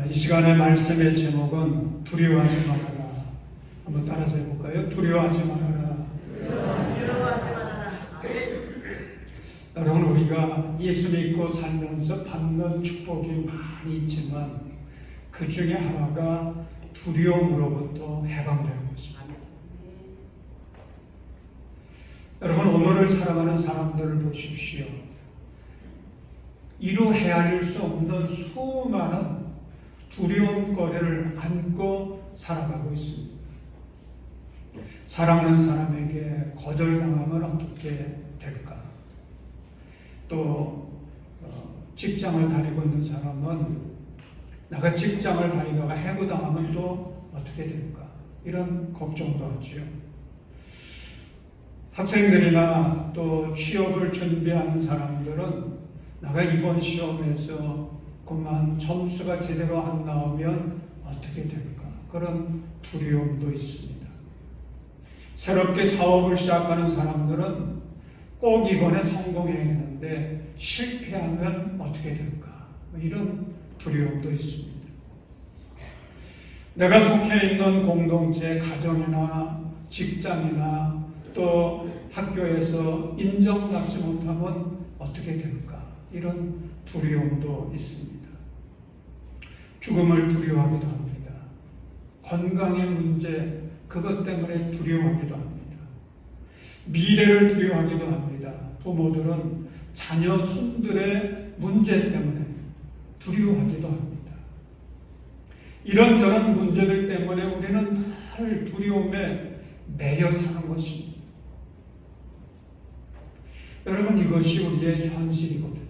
이 시간의 말씀의 제목은 두려워하지 말아라. 한번 따라서 해볼까요? 두려워하지 말아라. 두려워하지 말아라. 여러분, 우리가 예수 믿고 살면서 받는 축복이 많이 있지만 그 중에 하나가 두려움으로부터 해방되는 것입니다. 여러분, 오늘을 살아가는 사람들을 보십시오. 이루 헤아릴 수 없는 수많은 두려움거리를 안고 살아가고 있습니다. 사랑하는 사람에게 거절당하면 어떻게 될까? 또 직장을 다니고 있는 사람은 내가 직장을 다니다가 해고당하면 또 어떻게 될까? 이런 걱정도 하죠. 학생들이나 또 취업을 준비하는 사람들은 내가 이번 시험에서 그만 점수가 제대로 안 나오면 어떻게 될까? 그런 두려움도 있습니다. 새롭게 사업을 시작하는 사람들은 꼭 이번에 성공해야 되는데 실패하면 어떻게 될까? 이런 두려움도 있습니다. 내가 속해 있는 공동체, 가정이나 직장이나 또 학교에서 인정받지 못하면 어떻게 될까? 이런 두려움도 있습니다. 죽음을 두려워하기도 합니다. 건강의 문제, 그것 때문에 두려워하기도 합니다. 미래를 두려워하기도 합니다. 부모들은 자녀, 손들의 문제 때문에 두려워하기도 합니다. 이런저런 문제들 때문에 우리는 늘 두려움에 매여 사는 것입니다. 여러분, 이것이 우리의 현실이거든요.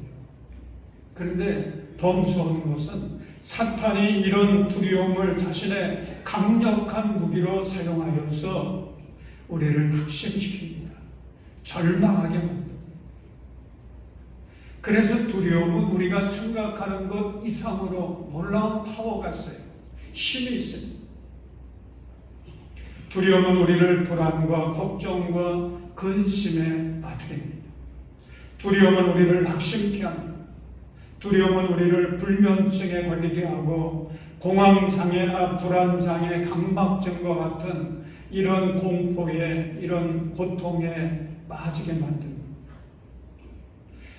그런데 더 무서운 것은 사탄이 이런 두려움을 자신의 강력한 무기로 사용하여서 우리를 낙심시킵니다. 절망하게 만듭니다. 그래서 두려움은 우리가 생각하는 것 이상으로 놀라운 파워가 있어요. 힘이 있습니다. 두려움은 우리를 불안과 걱정과 근심에 빠뜨립니다. 두려움은 우리를 낙심케 합니다. 두려움은 우리를 불면증에 걸리게 하고 공황장애나 불안장애, 강박증과 같은 이런 공포에, 이런 고통에 빠지게 만듭니다.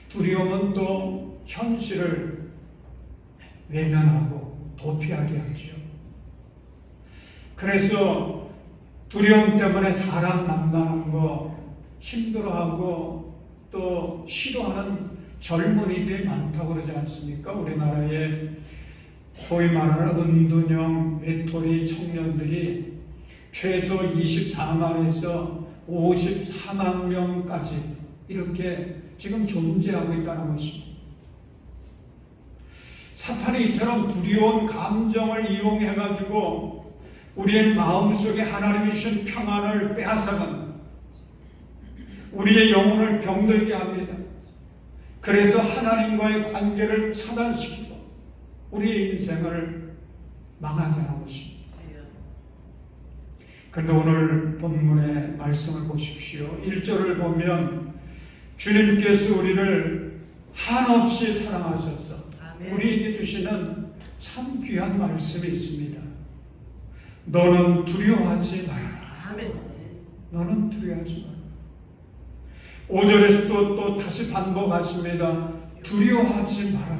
두려움은 또 현실을 외면하고 도피하게 하죠. 그래서 두려움 때문에 사람 만나는 거 힘들어하고 또 싫어하는 젊은이들이 많다고 그러지 않습니까? 우리나라에 소위 말하는 은둔형 외톨이 청년들이 최소 24만에서 54만 명까지 이렇게 지금 존재하고 있다는 것입니다. 사탄이 이처럼 두려운 감정을 이용해가지고 우리의 마음속에 하나님이 주신 평안을 빼앗아간 우리의 영혼을 병들게 합니다. 그래서 하나님과의 관계를 차단시키고 우리의 인생을 망하게 하는 것입니다. 그런데 오늘 본문의 말씀을 보십시오. 1절을 보면 주님께서 우리를 한없이 사랑하셔서 우리에게 주시는 참 귀한 말씀이 있습니다. 너는 두려워하지 말아라. 너는 두려워하지 말아라. 5절에서도 또 다시 반복하십니다. 두려워하지 말아라.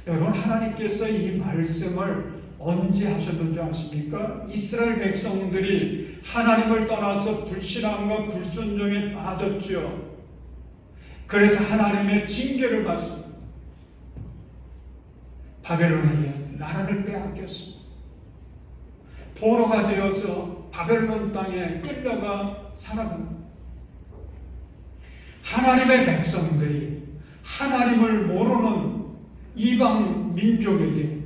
여러분, 하나님께서 이 말씀을 언제 하셨는 줄 아십니까? 이스라엘 백성들이 하나님을 떠나서 불신앙과 불순종에 빠졌죠. 그래서 하나님의 징계를 받습니다. 바벨론에 나라를 빼앗겼습니다. 포로가 되어서 바벨론 땅에 끌려가 살아갑니다. 하나님의 백성들이 하나님을 모르는 이방 민족에게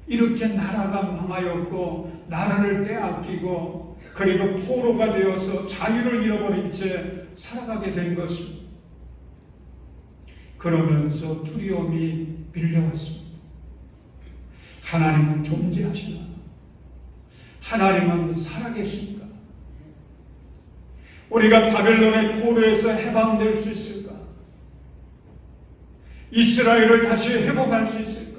이렇게 나라가 망하였고 나라를 빼앗기고 그리고 포로가 되어서 자유를 잃어버린 채 살아가게 된 것입니다. 그러면서 두려움이 밀려왔습니다. 하나님은 존재하시나? 하나님은 살아계신가? 우리가 바벨론의 포로에서 해방될 수 있을까? 이스라엘을 다시 회복할 수 있을까?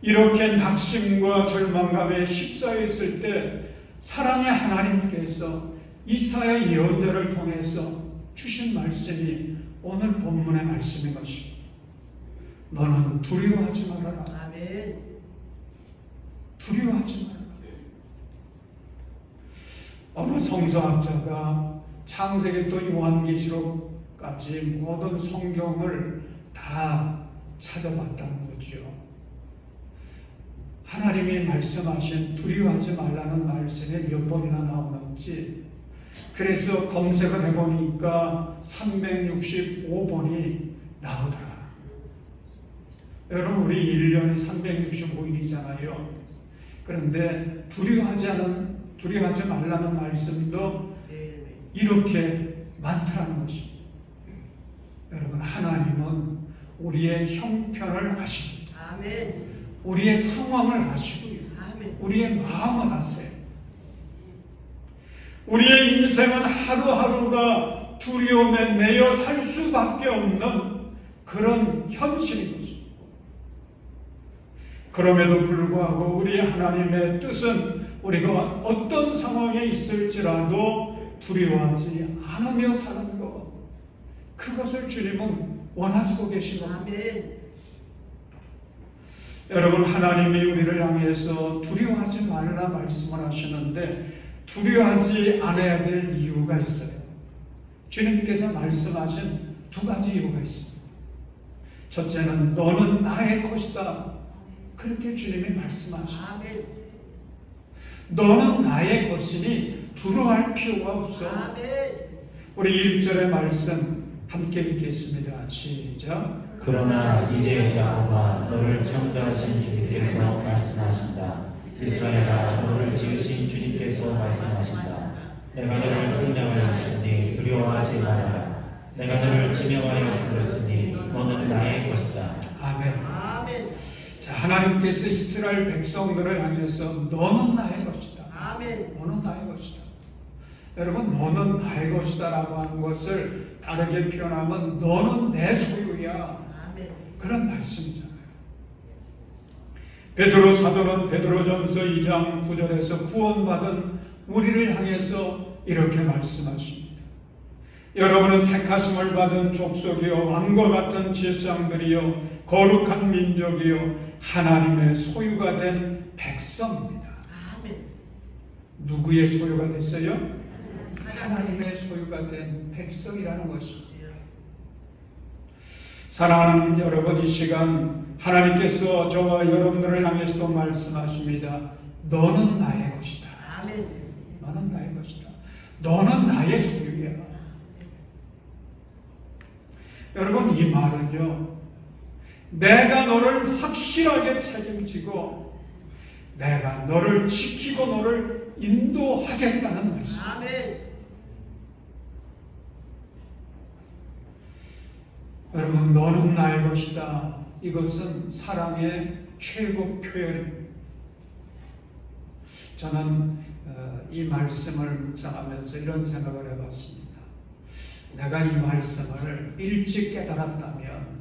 이렇게 낙심과 절망감에 휩싸여 있을 때 사랑의 하나님께서 이사야 예언자를 통해서 주신 말씀이 오늘 본문의 말씀인 것입니다. 너는 두려워하지 말아라. 아멘. 두려워하지 말아라. 어느 성서학자가 창세기 또 요한계시록까지 모든 성경을 다 찾아봤다는 거죠. 하나님이 말씀하신 두려워하지 말라는 말씀이 몇 번이나 나오는지, 그래서 검색을 해보니까 365번이 나오더라. 여러분, 우리 1년이 365일이잖아요. 그런데 두려워하지 말라는 말씀도 이렇게 많더라는 것입니다. 여러분, 하나님은 우리의 형편을 아십니다. 아멘. 우리의 상황을 아시고요. 아멘. 우리의 마음을 아세요. 우리의 인생은 하루하루가 두려움에 매여 살 수밖에 없는 그런 현실인 것입니다. 그럼에도 불구하고 우리 하나님의 뜻은 우리가 어떤 상황에 있을지라도 두려워하지 않으며 사는 것, 그것을 주님은 원하시고 계신 겁니다. 아멘. 여러분, 하나님이 우리를 향해서 두려워하지 말라 말씀을 하시는데 두려워하지 않아야 될 이유가 있어요. 주님께서 말씀하신 두 가지 이유가 있습니다. 첫째는 너는 나의 것이다. 그렇게 주님이 말씀하십니다. 아멘. 너는 나의 것이니 두려워할 필요가 없어. 아멘. 우리 1절의 말씀 함께 읽겠습니다. 시작. 그러나 이제 야곱아 너를 창조하신 주님께서 말씀하신다. 이스라엘아 너를 지으신 주님께서 말씀하신다. 내가 너를 속량하였으니 두려워하지 말아라. 내가 너를 지명하여 불렀으니 너는 나의 것이다. 아멘. 아멘. 자, 하나님께서 이스라엘 백성들을 향해서 너는 나의 것이다. 아멘. 너는 나의 것이다. 여러분, 너는 나의 것이다 라고 하는 것을 다르게 표현하면 너는 내 소유야. 아멘. 그런 말씀이잖아요. 베드로 사도는 베드로전서 2장 9절에서 구원받은 우리를 향해서 이렇게 말씀하십니다. 여러분은 택하심을 받은 족속이요 왕과 같은 제사장들이요 거룩한 민족이요 하나님의 소유가 된 백성입니다. 아멘. 누구의 소유가 됐어요? 하나님의 소유가 된 백성이라는 것입니다. 사랑하는 여러분, 이 시간 하나님께서 저와 여러분들을 향해서도 말씀하십니다. 너는 나의 것이다. 아멘. 너는 나의 것이다. 너는 나의 소유야. 여러분, 이 말은요, 내가 너를 확실하게 책임지고 내가 너를 지키고 너를 인도하겠다는 말씀. 아멘. 여러분, 너는 나의 것이다. 이것은 사랑의 최고 표현입니다. 저는 이 말씀을 묵상하면서 이런 생각을 해봤습니다. 내가 이 말씀을 일찍 깨달았다면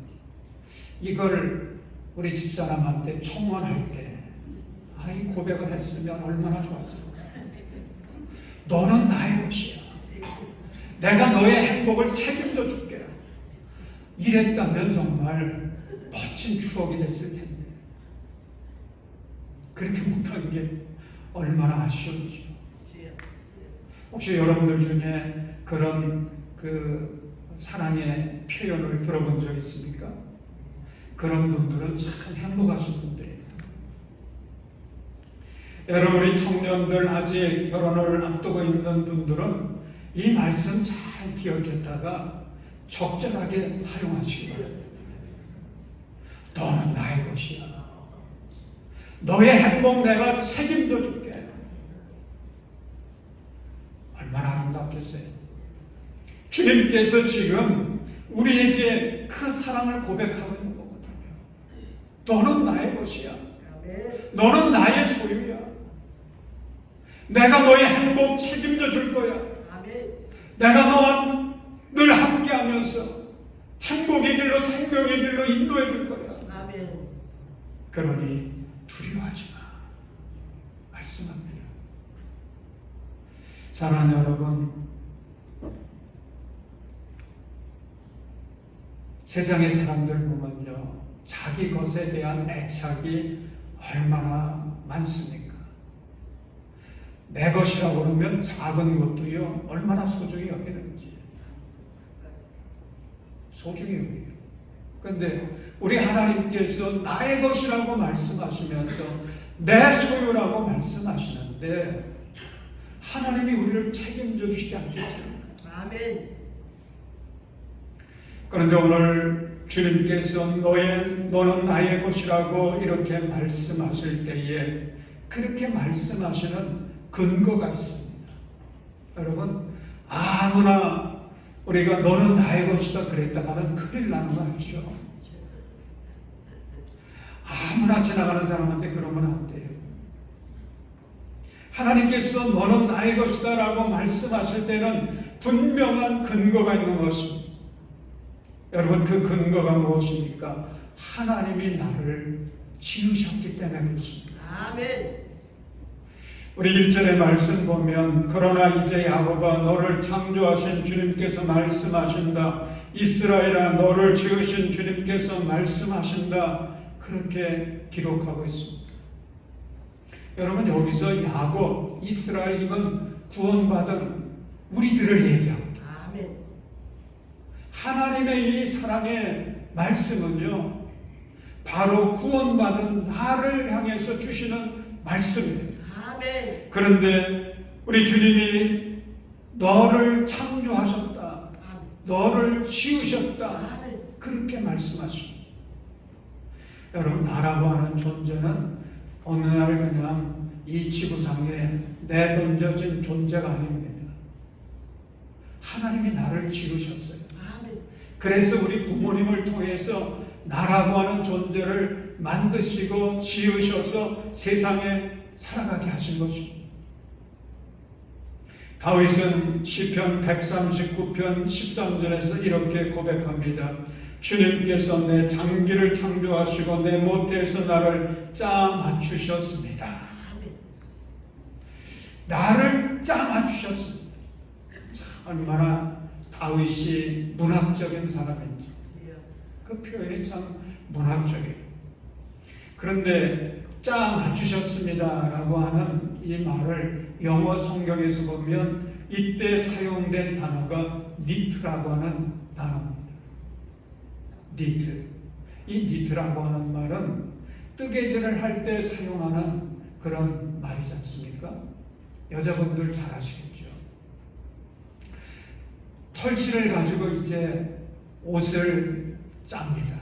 이걸 우리 집사람한테 청원할 때 이 고백을 했으면 얼마나 좋았을까. 너는 나의 것이야. 내가 너의 행복을 책임져 줄게. 이랬다면 정말 멋진 추억이 됐을 텐데 그렇게 못한 게 얼마나 아쉬웠죠. 혹시 여러분들 중에 그런 사랑의 표현을 들어본 적 있습니까? 그런 분들은 참 행복하신 분들이에요. 여러분, 우리 청년들 아직 결혼을 앞두고 있는 분들은 이 말씀 잘 기억했다가 적절하게 사용하시기 바랍니다. 너는 나의 것이야. 너의 행복 내가 책임져 줄게. 얼마나 아름답겠어요. 주님께서 지금 우리에게 그 사랑을 고백하고 있는 거거든요. 너는 나의 것이야. 너는 나의 소유야. 내가 너의 행복 책임져 줄 거야. 내가 너와 늘 함께 하면서 행복의 길로 생명의 길로 인도해 줄 거야. 아멘. 그러니 두려워하지 마. 말씀합니다. 사랑하는 여러분, 세상의 사람들 보면요, 자기 것에 대한 애착이 얼마나 많습니까? 내 것이라고 그러면 작은 것도요, 얼마나 소중히 여기는지. 소중히 여기요. 그런데 우리 하나님께서 나의 것이라고 말씀하시면서 내 소유라고 말씀하시는데 하나님이 우리를 책임져 주시지 않겠습니까? 아멘. 그런데 오늘 주님께서 너는 나의 것이라고 이렇게 말씀하실 때에 그렇게 말씀하시는 근거가 있습니다. 여러분, 아무나 우리가 너는 나의 것이다 그랬다가는 큰일 나는 거 알죠? 아무나 지나가는 사람한테 그러면 안 돼요. 하나님께서 너는 나의 것이다 라고 말씀하실 때는 분명한 근거가 있는 것입니다. 여러분, 그 근거가 무엇입니까? 하나님이 나를 지으셨기 때문에 그렇습니다. 아멘. 우리 1절의 말씀 보면 그러나 이제 야곱아 너를 창조하신 주님께서 말씀하신다. 이스라엘아 너를 지으신 주님께서 말씀하신다. 그렇게 기록하고 있습니다. 여러분, 여기서 야곱, 이스라엘 이건 구원받은 우리들을 얘기합니다. 아멘. 하나님의 이 사랑의 말씀은요, 바로 구원받은 나를 향해서 주시는 말씀이에요. 아멘. 그런데 우리 주님이 너를 창조하셨다, 너를 지으셨다, 아멘. 그렇게 말씀하십니다. 여러분, 나라고 하는 존재는 어느 날 그냥 이 지구상에 내던져진 존재가 아닙니다. 하나님이 나를 지으셨어요. 아멘. 그래서 우리 부모님을 통해서 나라고 하는 존재를 만드시고 지으셔서 세상에 살아가게 하신 것입니다. 다윗은 시편 139편 13절에서 이렇게 고백합니다. 주님께서 내 장기를 창조하시고 내 모태에서 나를 짜 맞추셨습니다. 아멘. 나를 짜 맞추셨습니다. 얼마나 다윗이 문학적인 사람인지. 그 표현이 참 문학적이에요. 그런데 짜 맞추셨습니다 라고 하는 이 말을 영어 성경에서 보면 이때 사용된 단어가 니트라고 하는 단어입니다. 니트. 이 니트라고 하는 말은 뜨개질을 할 때 사용하는 그런 말이지 않습니까? 여자분들 잘 아시겠죠? 털실을 가지고 이제 옷을 짭니다.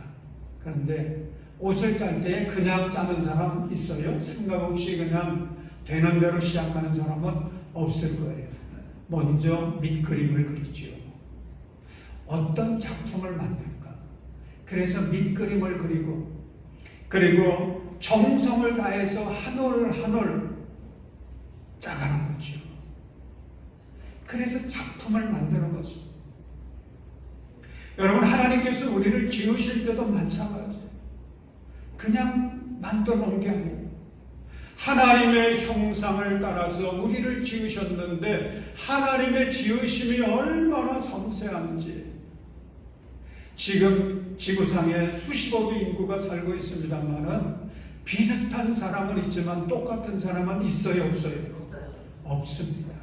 그런데 옷을 짤 때 그냥 짜는 사람 있어요? 생각 없이 그냥 되는 대로 시작하는 사람은 없을 거예요. 먼저 밑그림을 그리죠. 어떤 작품을 만들까? 그래서 밑그림을 그리고 정성을 다해서 한 올 한 올 짜가는 거죠. 그래서 작품을 만드는 것입니다. 여러분, 하나님께서 우리를 지으실 때도 마찬가지예요. 그냥 만들어 놓은 게 아니에요. 하나님의 형상을 따라서 우리를 지으셨는데 하나님의 지으심이 얼마나 섬세한지. 지금 지구상에 수십억의 인구가 살고 있습니다만은 비슷한 사람은 있지만 똑같은 사람은 있어요, 없어요? 없습니다.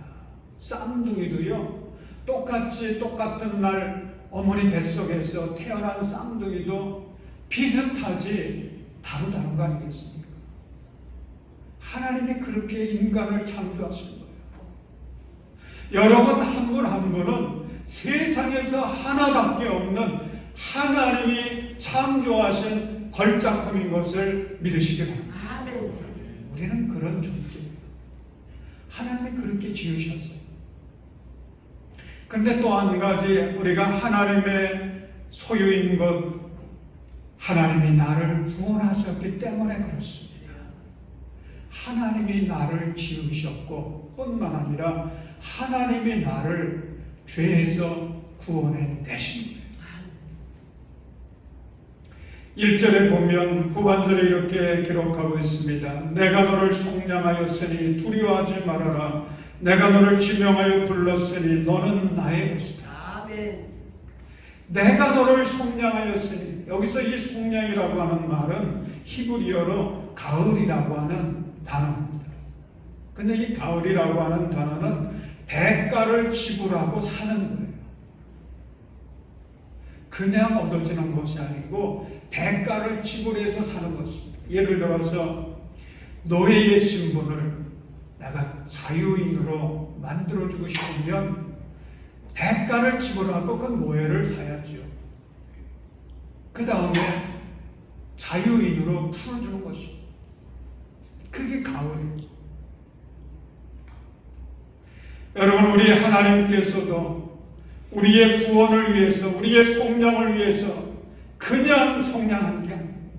쌍둥이도요, 똑같은 날 어머니 뱃속에서 태어난 쌍둥이도 비슷하지 다르다는 거 아니겠습니까? 하나님이 그렇게 인간을 창조하신 거예요. 여러분 한 분 한 분은 세상에서 하나밖에 없는 하나님이 창조하신 걸작품인 것을 믿으시기 바랍니다. 아멘. 우리는 그런 존재예요. 하나님이 그렇게 지으셨어요. 그런데 또 한 가지, 우리가 하나님의 소유인 것, 하나님이 나를 구원하셨기 때문에 그렇습니다. 하나님이 나를 지으셨고 뿐만 아니라 하나님이 나를 죄에서 구원해 내십니다. 1절에 보면 후반절에 이렇게 기록하고 있습니다. 내가 너를 속량하였으니 두려워하지 말아라. 내가 너를 지명하여 불렀으니 너는 나의 것이다. 아멘. 내가 너를 속량하였으니, 여기서 이 속량이라고 하는 말은 히브리어로 가을이라고 하는 단어입니다. 근데 이 가을이라고 하는 단어는 대가를 지불하고 사는 거예요. 그냥 얻어지는 것이 아니고 대가를 지불해서 사는 것입니다. 예를 들어서 노예의 신분을 내가 자유인으로 만들어주고 싶으면 대가를 지불하고 그 노예를 사야죠. 그 다음에 자유인으로 풀어주는 것입니다. 그게 가을입니다. 여러분, 우리 하나님께서도 우리의 구원을 위해서, 우리의 속량을 위해서 그냥 속량한 게 아닙니다.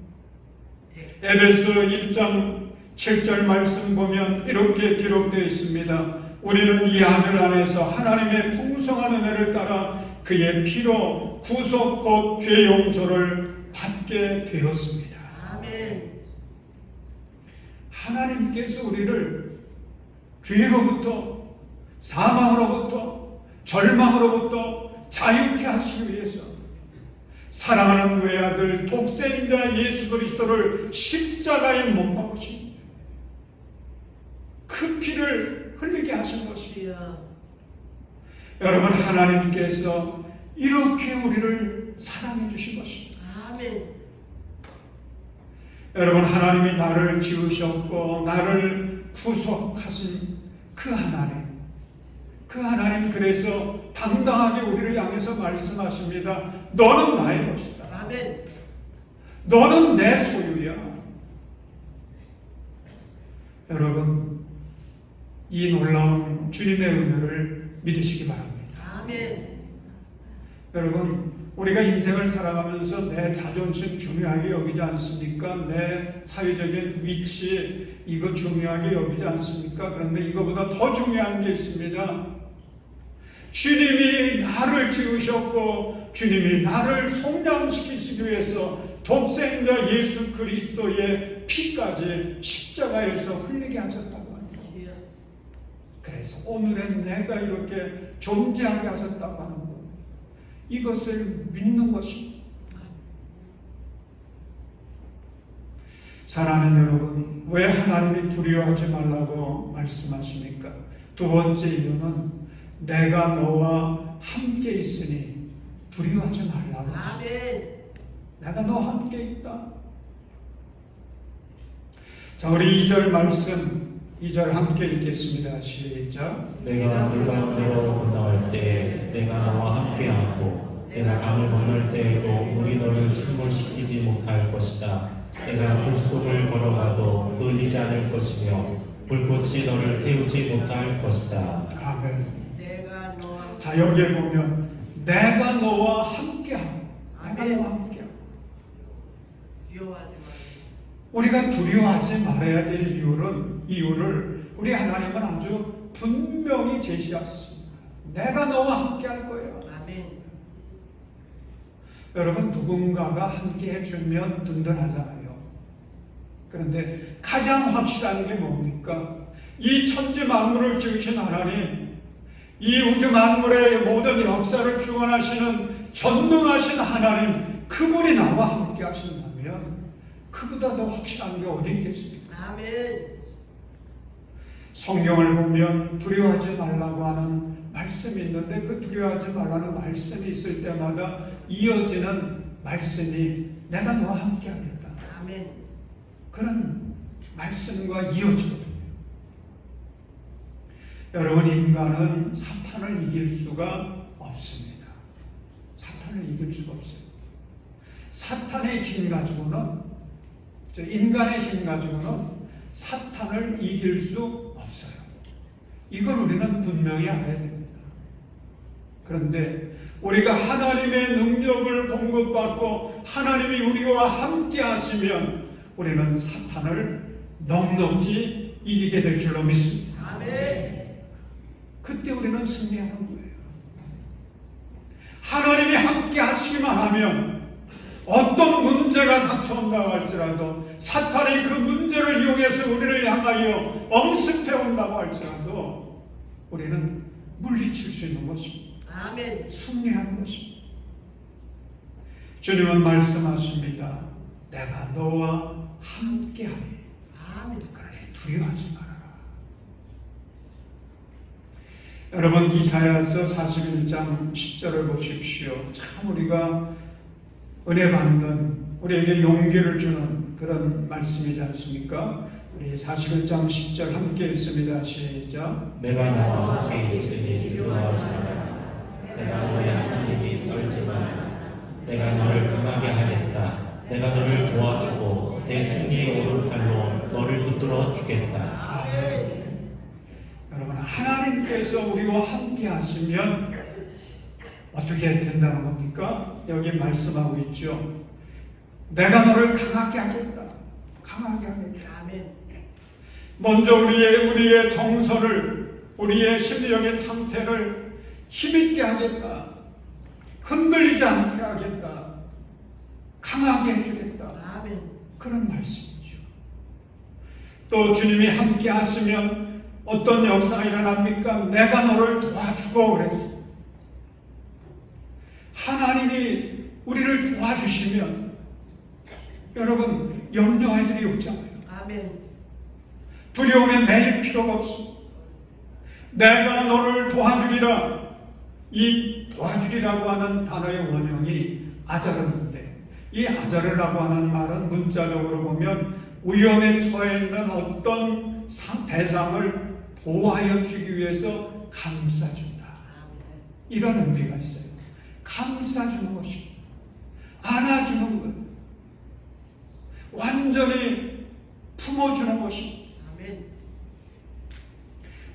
에베소 1장 7절 말씀 보면 이렇게 기록되어 있습니다. 우리는 이 아들 안에서 하나님의 풍성한 은혜를 따라 그의 피로 구속 곧 죄 용서를 받게 되었습니다. 아멘. 하나님께서 우리를 죄로부터, 사망으로부터, 절망으로부터 자유케 하시기 위해서 사랑하는 외아들 독생자 예수 그리스도를 십자가에 못 박으신 그 피를 흘리게 하신 것이에요. 여러분, 하나님께서 이렇게 우리를 사랑해 주신 것입니다. 아멘. 여러분, 하나님이 나를 지으셨고 나를 구속하신 그 하나님, 그래서 당당하게 우리를 향해서 말씀하십니다. 너는 나의 것이다. 아멘. 너는 내 소유야. 여러분, 이 놀라운 주님의 은혜를 믿으시기 바랍니다. 아멘. 여러분, 우리가 인생을 살아가면서 내 자존심 중요하게 여기지 않습니까? 내 사회적인 위치, 이거 중요하게 여기지 않습니까? 그런데 이거보다 더 중요한 게 있습니다. 주님이 나를 지으셨고 주님이 나를 속량시키시기 위해서 독생자 예수 그리스도의 피까지 십자가에서 흘리게 하셨다고 합니다. 그래서 오늘의 내가 이렇게 존재하게 하셨다고 하는 것, 이것을 믿는 것입니다. 사랑하는 여러분, 왜 하나님이 두려워하지 말라고 말씀하십니까? 두 번째 이유는 내가 너와 함께 있으니 두려워하지 말라고 하십니다. 아멘. 내가 너와 함께 있다. 자, 우리 2절 말씀, 2절 함께 읽겠습니다. 시작. 내가 물 가운데로 건너갈 때 내가 너와 함께하고 내가 강을 건널 때에도 물이 너를 침몰시키지 못할 것이다. 내가 불 속을 걸어가도 끌리지 않을 것이며 불꽃이 너를 태우지 못할 것이다. 아멘. 내가 너와 자, 여기에 보면 내가 너와 함께하고, 내가 아멘. 너와 함께하고. 두려워하지 말고. 우리가 두려워하지 말아야 될 이유를 우리 하나님은 아주 분명히 제시하셨습니다. 내가 너와 함께할 거예요. 아멘. 여러분, 누군가가 함께 해주면 든든하잖아요. 그런데 가장 확실한 게 뭡니까? 이 천지 만물을 지으신 하나님, 이 우주 만물의 모든 역사를 주관하시는 전능하신 하나님, 그분이 나와 함께 하신다면 그보다 더 확실한 게 어디 있겠습니까? 아멘. 성경을 보면 두려워하지 말라고 하는 말씀이 있는데 그 두려워하지 말라는 말씀이 있을 때마다 이어지는 말씀이 내가 너와 함께 하겠다. 아멘. 그런 말씀과 이어지거든요. 여러분, 인간은 사탄을 이길 수가 없습니다. 사탄을 이길 수가 없어요. 사탄의 힘 가지고는, 인간의 힘 가지고는 사탄을 이길 수 없어요. 이걸 우리는 분명히 알아야 됩니다. 그런데 우리가 하나님의 능력을 공급받고 하나님이 우리와 함께 하시면 우리는 사탄을 넉넉히 이기게 될 줄로 믿습니다. 아멘. 그때 우리는 승리하는 거예요. 하나님이 함께 하시기만 하면 어떤 문제가 닥쳐온다고 할지라도 사탄이 그 문제를 이용해서 우리를 향하여 엄습해 온다고 할지라도 우리는 물리칠 수 있는 것입니다. 아멘. 승리하는 것입니다. 주님은 말씀하십니다. 내가 너와 함께하리. 아멘. 그러니 두려워하지 말아라. 여러분 이사야서 41장 10절을 보십시오. 참 우리가 은혜 받는 우리에게 용기를 주는 그런 말씀이지 않습니까? 우리 41장 10절 함께 읽습니다. 시작. 내가 너와 함께 있으니 두려워하지 말라. 내가 너의 하나님이 떨지 말라. 내가 너를 강하게 하겠다. 내가 너를 도와주고 내 승리의 오른팔로 너를 붙들어 주겠다. 아멘. 여러분 하나님께서 우리와 함께 하시면 어떻게 된다는 겁니까? 여기 말씀하고 있죠. 내가 너를 강하게 하겠다. 강하게 하겠다. 아멘. 먼저 우리의 정서를, 우리의 심리적인 상태를 힘있게 하겠다. 흔들리지 않게 하겠다. 강하게 해주겠다. 아멘. 그런 말씀이죠. 또 주님이 함께 하시면 어떤 역사가 일어납니까? 내가 너를 도와주고 그랬어요. 하나님이 우리를 도와주시면 여러분 염려할 일이 없잖아요. 아멘. 두려움에 매일 필요가 없습니다. 내가 너를 도와주리라. 이 도와주리라고 하는 단어의 원형이 아자르인데 이 아자르라고 하는 말은 문자적으로 보면 위험에 처해 있는 어떤 대상을 보호하여 주기 위해서 감싸준다. 이런 의미가 있어요. 감싸주는 것입니다. 안아주는 것. 완전히 품어주는 것입니다. 아멘.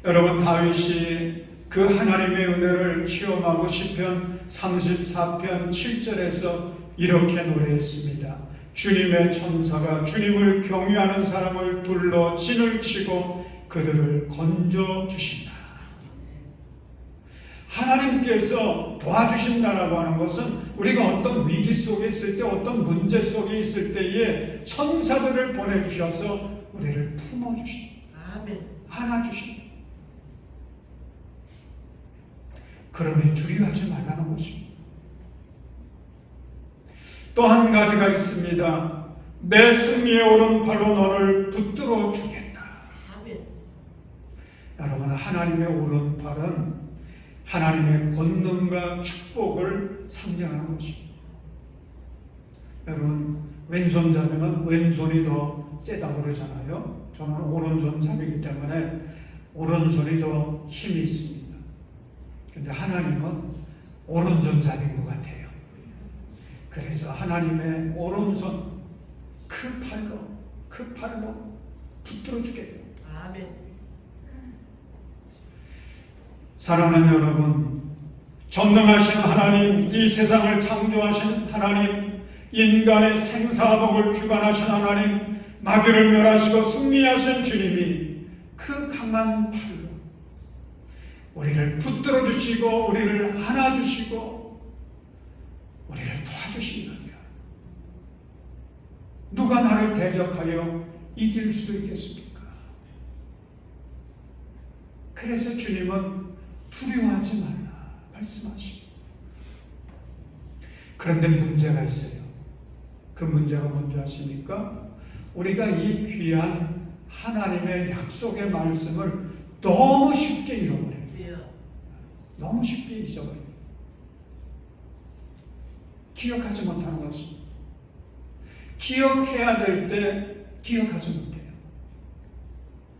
여러분 다윗이 그 하나님의 은혜를 체험하고 시편 34편 7절에서 이렇게 노래했습니다. 주님의 천사가 주님을 경외하는 사람을 둘러 진을 치고 그들을 건져 주신다. 하나님께서 도와주신다라고 하는 것은 우리가 어떤 위기 속에 있을 때 어떤 문제 속에 있을 때에 천사들을 보내주셔서 우리를 품어주신다. 아멘. 안아주신다. 그러니 두려워하지 말라는 것입니다. 또 한 가지가 있습니다. 내 승리의 오른팔로 너를 붙들어 주겠다. 아멘. 여러분 하나님의 오른팔은 하나님의 권능과 축복을 상징하는 것입니다. 여러분 왼손잡이는 왼손이 더 세다고 그러잖아요. 저는 오른손잡이기 때문에 오른손이 더 힘이 있습니다. 근데 하나님은 오른손잡이인 것 같아요. 그래서 하나님의 오른손 그 팔로 붙들어 주겠다. 아멘. 사랑하는 여러분, 전능하신 하나님, 이 세상을 창조하신 하나님, 인간의 생사복을 주관하신 하나님, 마귀를 멸하시고 승리하신 주님이 그 강한 팔로 우리를 붙들어 주시고 우리를 안아주시고 우리를 도와주신다면 누가 나를 대적하여 이길 수 있겠습니까? 그래서 주님은 두려워하지 말라 말씀하십니다. 그런데 문제가 있어요. 그 문제가 뭔지 아십니까? 우리가 이 귀한 하나님의 약속의 말씀을 너무 쉽게 잃어버려요. 너무 쉽게 잊어버려요. 기억하지 못하는 것입니다. 기억해야 될 때 기억하지 못해요.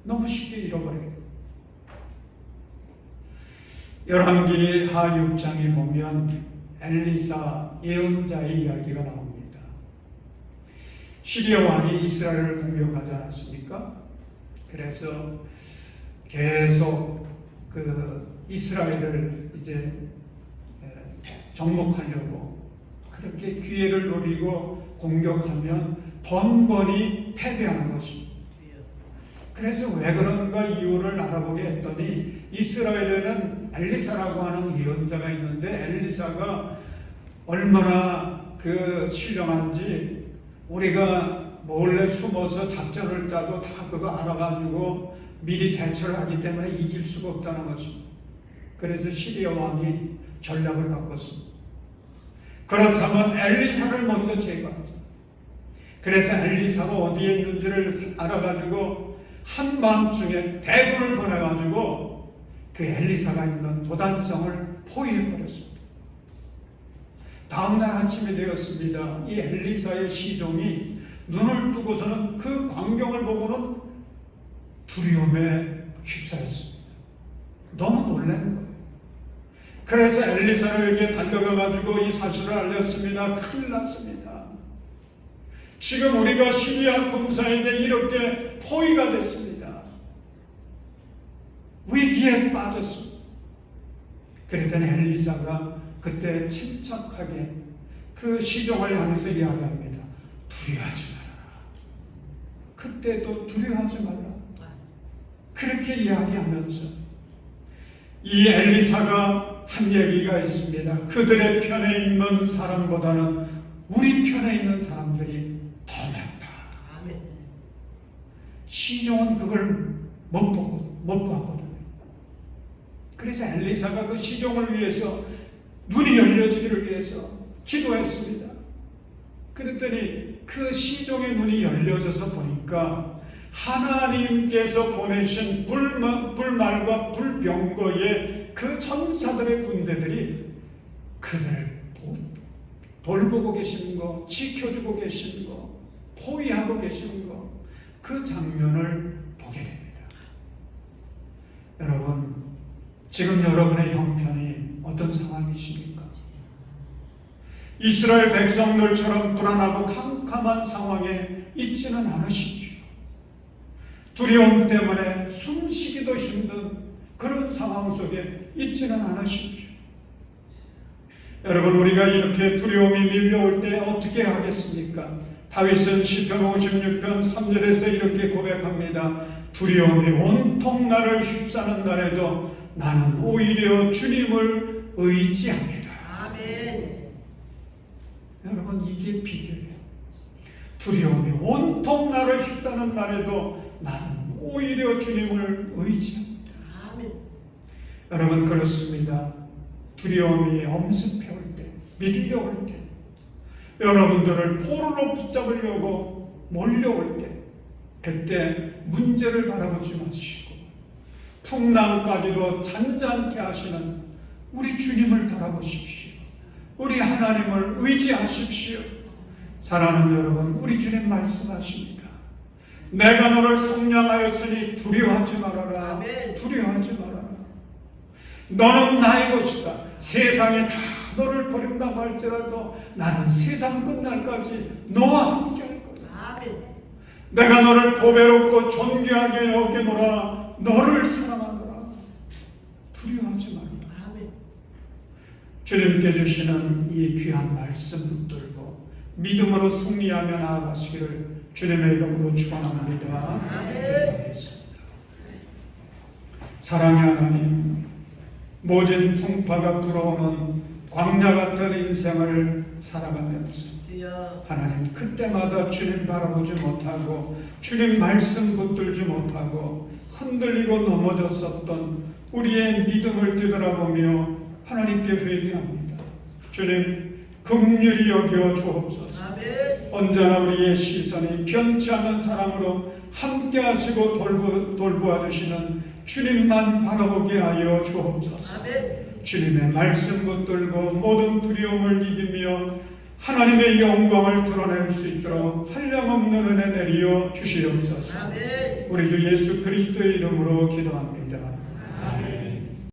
너무 쉽게 잃어버려요. 열왕기 하 6장에 보면 엘리사 예언자의 이야기가 나옵니다. 시리아 왕이 이스라엘을 공격하지 않았습니까? 그래서 계속 그 이스라엘을 이제 정복하려고 그렇게 기회를 노리고 공격하면 번번이 패배하는 것입니다. 그래서 왜 그런가 이유를 알아보게 했더니 이스라엘에는 엘리사라고 하는 예언자가 있는데 엘리사가 얼마나 그 신령한지 우리가 몰래 숨어서 작전을 짜도 다 그거 알아가지고 미리 대처를 하기 때문에 이길 수가 없다는 것입니다. 그래서 시리아 왕이 전략을 바꿨습니다. 그렇다면 엘리사를 먼저 제거하자. 그래서 엘리사가 어디에 있는지를 알아가지고 한밤중에 대군을 보내가지고 그 엘리사가 있는 도단성을 포위해버렸습니다. 다음날 아침이 되었습니다. 이 엘리사의 시종이 눈을 뜨고서는 그 광경을 보고는 두려움에 휩싸였습니다. 너무 놀라는 거예요. 그래서 엘리사에게 달려가가지고 이 사실을 알렸습니다. 큰일 났습니다. 지금 우리가 시리아 군사에게 이렇게 포위가 됐습니다. 위기에 빠졌습니다. 그랬더니 엘리사가 그때 침착하게 그 시종을 향해서 이야기합니다. 두려워하지 말아라. 그때도 두려워하지 말라. 그렇게 이야기하면서 이 엘리사가 한 얘기가 있습니다. 그들의 편에 있는 사람보다는 우리 편에 있는 사람들이 더 많다. 아멘. 시종은 그걸 못 봤거든요. 그래서 엘리사가 그 시종을 위해서 눈이 열려지기를 위해서 기도했습니다. 그랬더니 그 시종의 눈이 열려져서 보니까 하나님께서 보내신 불말과 불병거의 그 천사들의 군대들이 그들을 돌보고 계시는 거, 지켜주고 계시는 거, 포위하고 계시는 거, 그 장면을 보게 됩니다. 여러분, 지금 여러분의 형편이 어떤 상황이십니까? 이스라엘 백성들처럼 불안하고 캄캄한 상황에 있지는 않으십시오. 두려움 때문에 숨쉬기도 힘든 그런 상황 속에 있지는 않으십시오. 여러분, 우리가 이렇게 두려움이 밀려올 때 어떻게 하겠습니까? 다윗은 시편 56편 3절에서 이렇게 고백합니다. 두려움이 온통 나를 휩싸는 날에도 나는 오히려 주님을 의지합니다. 아멘. 여러분, 이게 비결이에요. 두려움이 온통 나를 휩싸는 날에도 나는 오히려 주님을 의지합니다. 아멘. 여러분, 그렇습니다. 두려움이 엄습해올 때, 밀려올 때, 여러분들을 포로로 붙잡으려고 몰려올 때, 그때 문제를 바라보지 마시고 풍랑까지도 잔잔케 하시는 우리 주님을 바라보십시오. 우리 하나님을 의지하십시오. 사랑하는 여러분, 우리 주님 말씀하십니다. 내가 너를 속량하였으니 두려워하지 말아라. 아멘. 두려워하지 말아라. 너는 나의 것이다. 세상이 다 너를 버린다고 할지라도 나는 세상 끝날까지 너와 함께 할 거다. 아멘. 내가 너를 보배롭고 존귀하게 여기노라. 너를 사랑하노라. 두려워하지 말아라. 아멘. 주님께 주시는 이 귀한 말씀 붙들고 믿음으로 승리하며 나아가시기를 주님의 이름으로 축원합니다. 아멘. 사랑의 하나님, 모진 풍파가 불어오는 광야 같은 인생을 살아가면서 주여. 하나님, 그때마다 주님 바라보지 못하고 주님 말씀 붙들지 못하고 흔들리고 넘어졌었던 우리의 믿음을 뒤돌아보며 하나님께 회개합니다. 주님, 긍휼히 여겨 주옵소서. 아멘. 언제나 우리의 시선이 변치 않는 사랑으로 함께 하시고 돌보아 주시는 주님만 바라보게 하여 주옵소서. 아멘. 주님의 말씀 붙들고 모든 두려움을 이기며 하나님의 영광을 드러낼 수 있도록 한량없는 은혜 내리어 주시옵소서. 아멘. 우리 주 예수 그리스도의 이름으로 기도합니다.